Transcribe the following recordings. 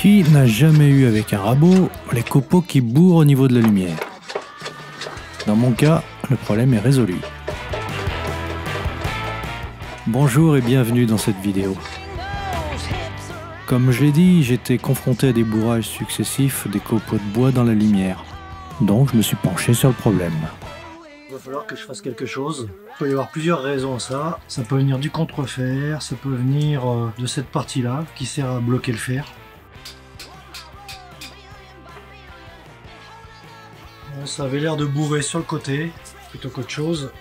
Qui n'a jamais eu avec un rabot les copeaux qui bourrent au niveau de la lumière? Dans mon cas, le problème est résolu. Bonjour et bienvenue dans cette vidéo. Comme je l'ai dit, j'étais confronté à des bourrages successifs des copeaux de bois dans la lumière. Donc je me suis penché sur le problème. Il va falloir que je fasse quelque chose. Il peut y avoir plusieurs raisons à ça. Ça peut venir du contrefer, ça peut venir de cette partie-là qui sert à bloquer le fer. Ça avait l'air de bourrer sur le côté plutôt qu'autre chose.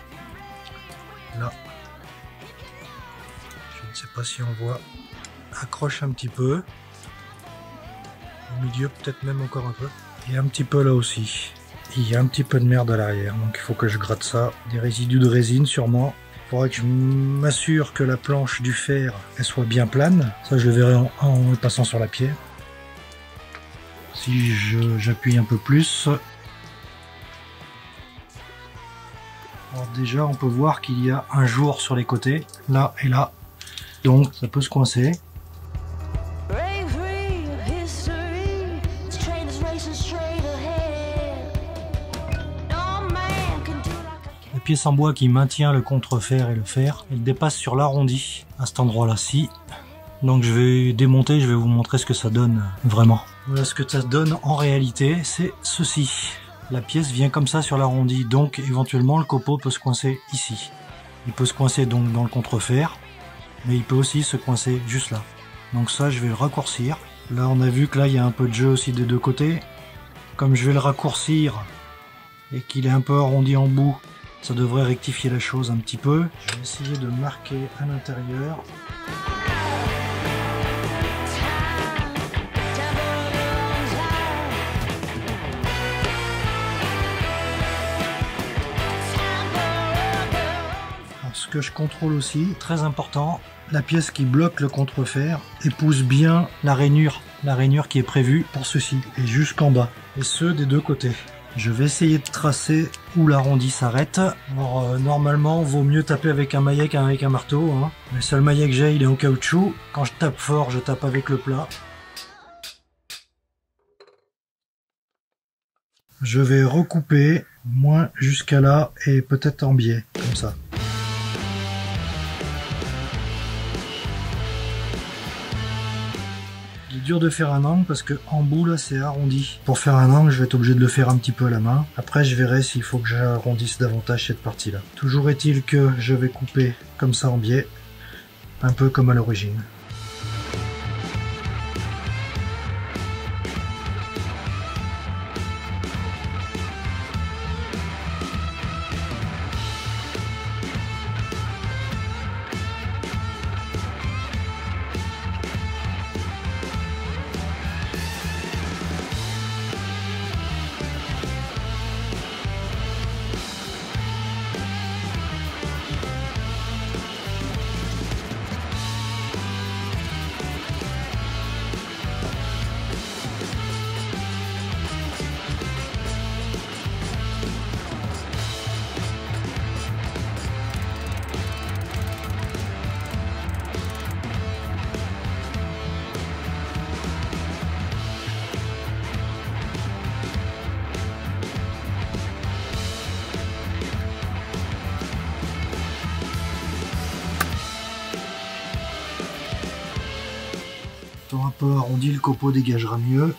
Là, je ne sais pas si on voit, accroche un petit peu. Au milieu, peut-être même encore un peu. Et un petit peu là aussi. Il y a un petit peu de merde à l'arrière, donc il faut que je gratte ça. Des résidus de résine sûrement. Il faudra que je m'assure que la planche du fer elle soit bien plane. Ça je le verrai en passant sur la pierre. Si j'appuie un peu plus. Alors déjà on peut voir qu'il y a un jour sur les côtés, là et là. Donc ça peut se coincer. La pièce en bois qui maintient le contrefer et le fer, elle dépasse sur l'arrondi à cet endroit-là-ci. Donc je vais démonter, je vais vous montrer ce que ça donne vraiment. Voilà ce que ça donne en réalité, c'est ceci. La pièce vient comme ça sur l'arrondi, donc éventuellement le copeau peut se coincer ici. Il peut se coincer donc dans le contrefer, mais il peut aussi se coincer juste là. Donc ça je vais le raccourcir. Là on a vu que là il y a un peu de jeu aussi des deux côtés. Comme je vais le raccourcir et qu'il est un peu arrondi en bout, ça devrait rectifier la chose un petit peu. Je vais essayer de marquer à l'intérieur. Ce que je contrôle aussi, très important, la pièce qui bloque le contrefer épouse bien la rainure qui est prévue pour ceci, et jusqu'en bas, et ce des deux côtés. Je vais essayer de tracer où l'arrondi s'arrête. Alors normalement, vaut mieux taper avec un maillet qu'avec un marteau. Hein. Le seul maillet que j'ai, il est en caoutchouc. Quand je tape fort, je tape avec le plat. Je vais recouper, moins jusqu'à là, et peut-être en biais, comme ça. Il est dur de faire un angle parce que en bout là c'est arrondi. Pour faire un angle je vais être obligé de le faire un petit peu à la main. Après je verrai s'il faut que j'arrondisse davantage cette partie là. Toujours est-il que je vais couper comme ça en biais. Un peu comme à l'origine. Un peu arrondi, le copeau dégagera mieux.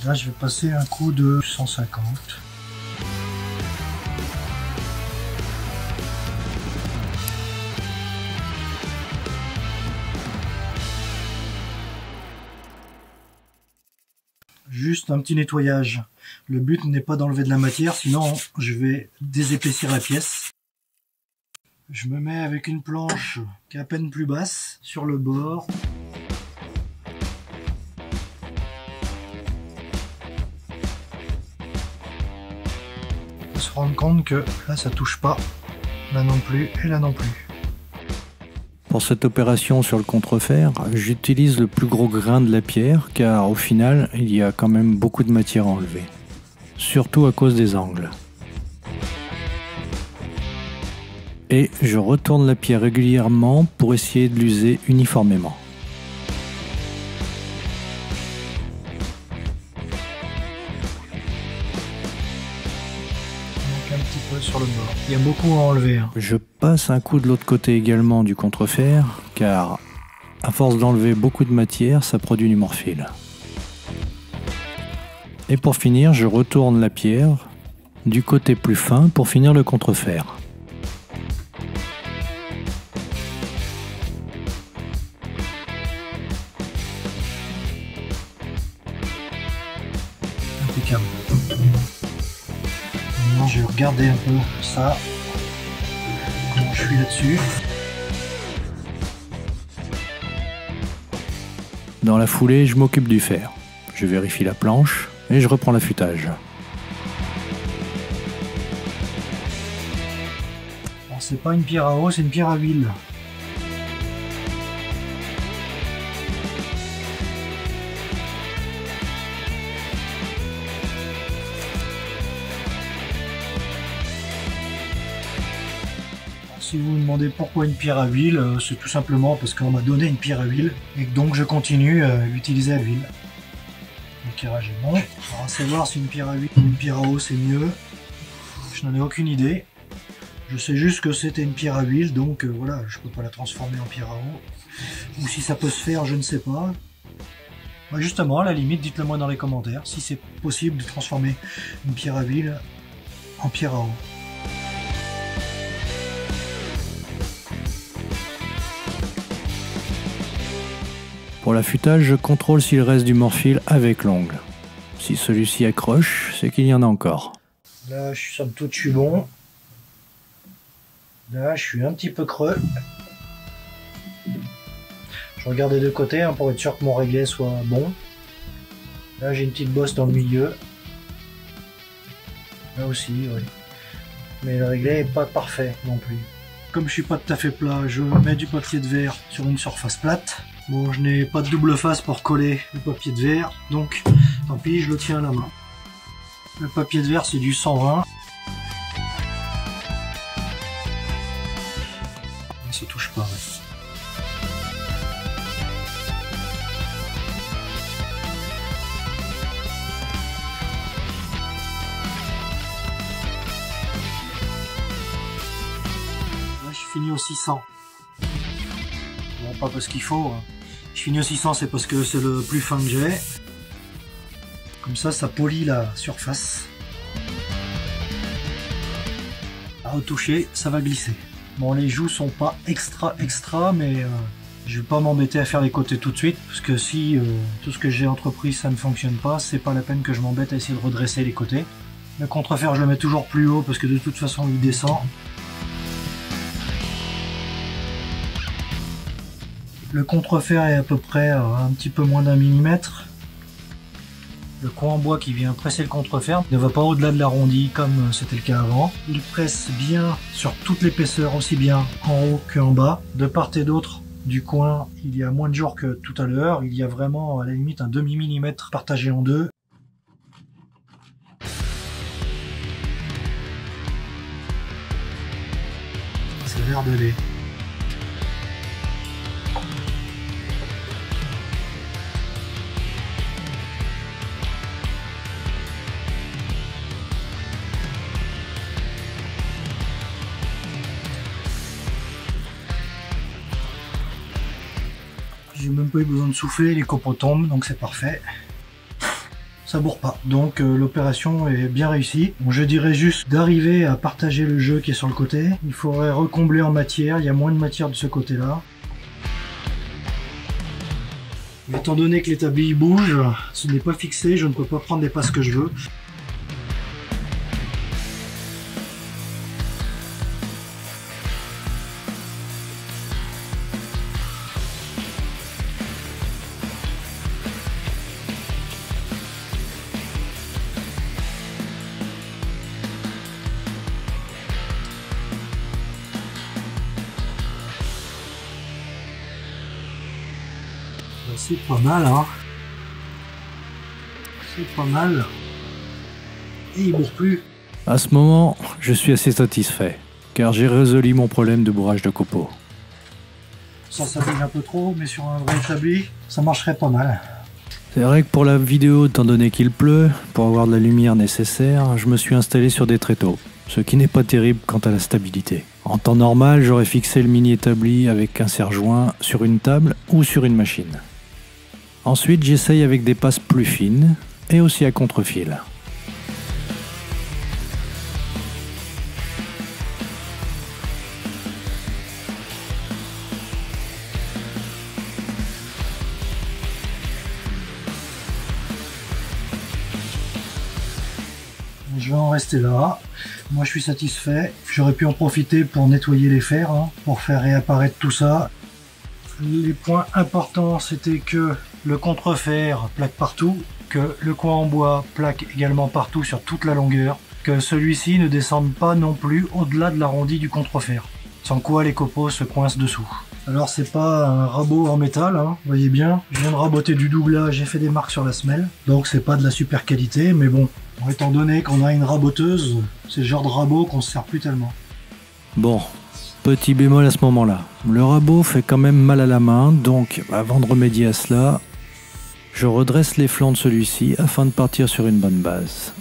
Et là je vais passer un coup de 150. Juste un petit nettoyage. Le but n'est pas d'enlever de la matière, sinon je vais désépaissir la pièce. Je me mets avec une planche qui est à peine plus basse sur le bord. faut se rendre compte que là ça touche pas, là non plus et là non plus. Pour cette opération sur le contrefer, j'utilise le plus gros grain de la pierre car au final, il y a quand même beaucoup de matière à enlever. Surtout à cause des angles. Et je retourne la pierre régulièrement pour essayer de l'user uniformément. Un petit peu sur le bord. Il y a beaucoup à enlever. Je passe un coup de l'autre côté également du contrefer, car à force d'enlever beaucoup de matière, ça produit du morphile. Et pour finir, je retourne la pierre du côté plus fin pour finir le contrefer. Impeccable. Maintenant, je vais regarder un peu ça, comment je suis là-dessus. Dans la foulée, je m'occupe du fer. Je vérifie la planche et je reprends l'affûtage. C'est pas une pierre à eau, c'est une pierre à huile. Si vous me demandez pourquoi une pierre à huile, c'est tout simplement parce qu'on m'a donné une pierre à huile et que donc je continue à l'utiliser à l'huile. L'éclairage est bon. Alors à savoir si une pierre à huile ou une pierre à eau c'est mieux, je n'en ai aucune idée. Je sais juste que c'était une pierre à huile, donc voilà, je peux pas la transformer en pierre à eau. Ou si ça peut se faire, je ne sais pas. Ouais, justement, à la limite, dites-le moi dans les commentaires, si c'est possible de transformer une pierre à huile en pierre à eau. Pour l'affûtage, je contrôle s'il reste du morphile avec l'ongle. Si celui-ci accroche, c'est qu'il y en a encore. Là, somme toute, je suis bon. Là, je suis un petit peu creux. Je regarde des deux côtés pour être sûr que mon réglet soit bon. Là, j'ai une petite bosse dans le milieu. Là aussi, oui. Mais le réglet n'est pas parfait non plus. Comme je suis pas tout à fait plat, je mets du papier de verre sur une surface plate. Bon, je n'ai pas de double face pour coller le papier de verre, donc tant pis, je le tiens à la main. Le papier de verre, c'est du 120. Ça touche pas. Ouais. Là, je finis au 600. Bon, pas parce qu'il faut. Hein. Je finis au 600, c'est parce que c'est le plus fin que j'ai. Comme ça polit la surface. À retoucher, ça va glisser. Bon, les joues sont pas extra, mais je vais pas m'embêter à faire les côtés tout de suite, parce que si tout ce que j'ai entrepris ça ne fonctionne pas, c'est pas la peine que je m'embête à essayer de redresser les côtés. Le contrefer, je le mets toujours plus haut, parce que de toute façon il descend. Le contrefer est à peu près un petit peu moins d'1 millimètre. Le coin en bois qui vient presser le contrefer ne va pas au-delà de l'arrondi comme c'était le cas avant. Il presse bien sur toute l'épaisseur, aussi bien en haut qu'en bas. De part et d'autre du coin, il y a moins de jours que tout à l'heure. Il y a vraiment à la limite un demi-millimètre partagé en deux. Ça a l'air d'aller. J'ai même pas eu besoin de souffler, les copeaux tombent, donc c'est parfait. Ça bourre pas, donc l'opération est bien réussie. Bon, je dirais juste d'arriver à partager le jeu qui est sur le côté. Il faudrait recombler en matière, il y a moins de matière de ce côté-là. Étant donné que l'établi bouge, ce n'est pas fixé, je ne peux pas prendre les passes que je veux. C'est pas mal, hein. C'est pas mal. Et il bourre plus. À ce moment, je suis assez satisfait, car j'ai résolu mon problème de bourrage de copeaux. Ça bouge un peu trop, mais sur un vrai établi, ça marcherait pas mal. C'est vrai que pour la vidéo, étant donné qu'il pleut, pour avoir de la lumière nécessaire, je me suis installé sur des tréteaux, ce qui n'est pas terrible quant à la stabilité. En temps normal, j'aurais fixé le mini établi avec un serre-joint sur une table ou sur une machine. Ensuite, j'essaye avec des passes plus fines et aussi à contre-fil. Je vais en rester là. Moi je suis satisfait. J'aurais pu en profiter pour nettoyer les fers, hein, pour faire réapparaître tout ça. Les points importants, c'était que le contrefer plaque partout, que le coin en bois plaque également partout sur toute la longueur, que celui-ci ne descende pas non plus au-delà de l'arrondi du contrefer, sans quoi les copeaux se coincent dessous. Alors c'est pas un rabot en métal, hein, vous voyez bien, je viens de raboter du douglas, j'ai fait des marques sur la semelle, donc c'est pas de la super qualité, mais bon, étant donné qu'on a une raboteuse, c'est le genre de rabot qu'on se sert plus tellement. Bon, petit bémol à ce moment-là, le rabot fait quand même mal à la main, donc avant de remédier à cela, je redresse les flancs de celui-ci afin de partir sur une bonne base.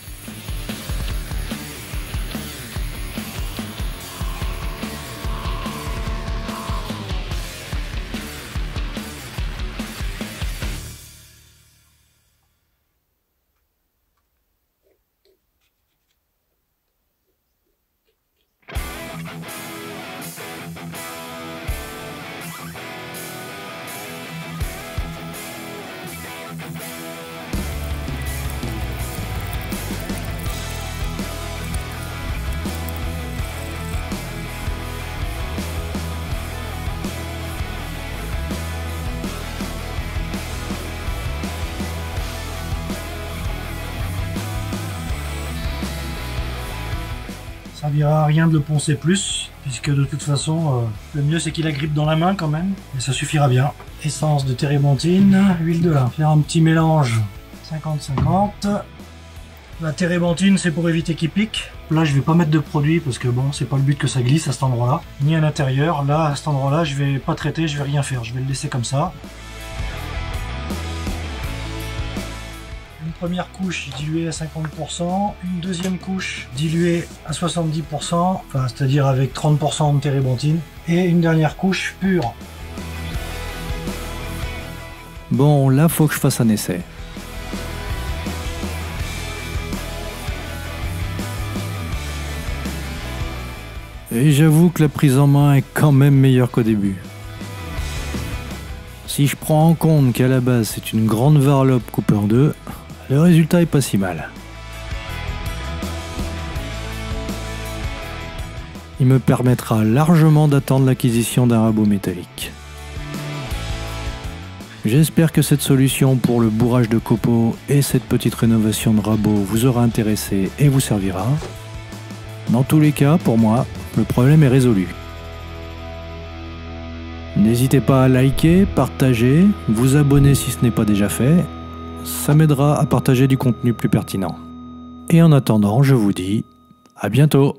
Ça servira à rien de le poncer plus, puisque de toute façon, le mieux c'est qu'il agrippe dans la main quand même, et ça suffira bien. Essence de térébenthine, huile de lin. Faire un petit mélange 50-50. La térébenthine c'est pour éviter qu'il pique. Là je vais pas mettre de produit parce que bon, c'est pas le but que ça glisse à cet endroit-là, ni à l'intérieur. Là à cet endroit-là je vais pas traiter, je vais rien faire, je vais le laisser comme ça. Une première couche diluée à 50%, une deuxième couche diluée à 70%, enfin c'est-à-dire avec 30% de térébenthine, et une dernière couche pure. Bon, là faut que je fasse un essai. Et j'avoue que la prise en main est quand même meilleure qu'au début. Si je prends en compte qu'à la base c'est une grande varlope coupée en deux, le résultat est pas si mal. Il me permettra largement d'attendre l'acquisition d'un rabot métallique. J'espère que cette solution pour le bourrage de copeaux et cette petite rénovation de rabot vous aura intéressé et vous servira. Dans tous les cas, pour moi, le problème est résolu. N'hésitez pas à liker, partager, vous abonner si ce n'est pas déjà fait. Ça m'aidera à partager du contenu plus pertinent. Et en attendant, je vous dis à bientôt.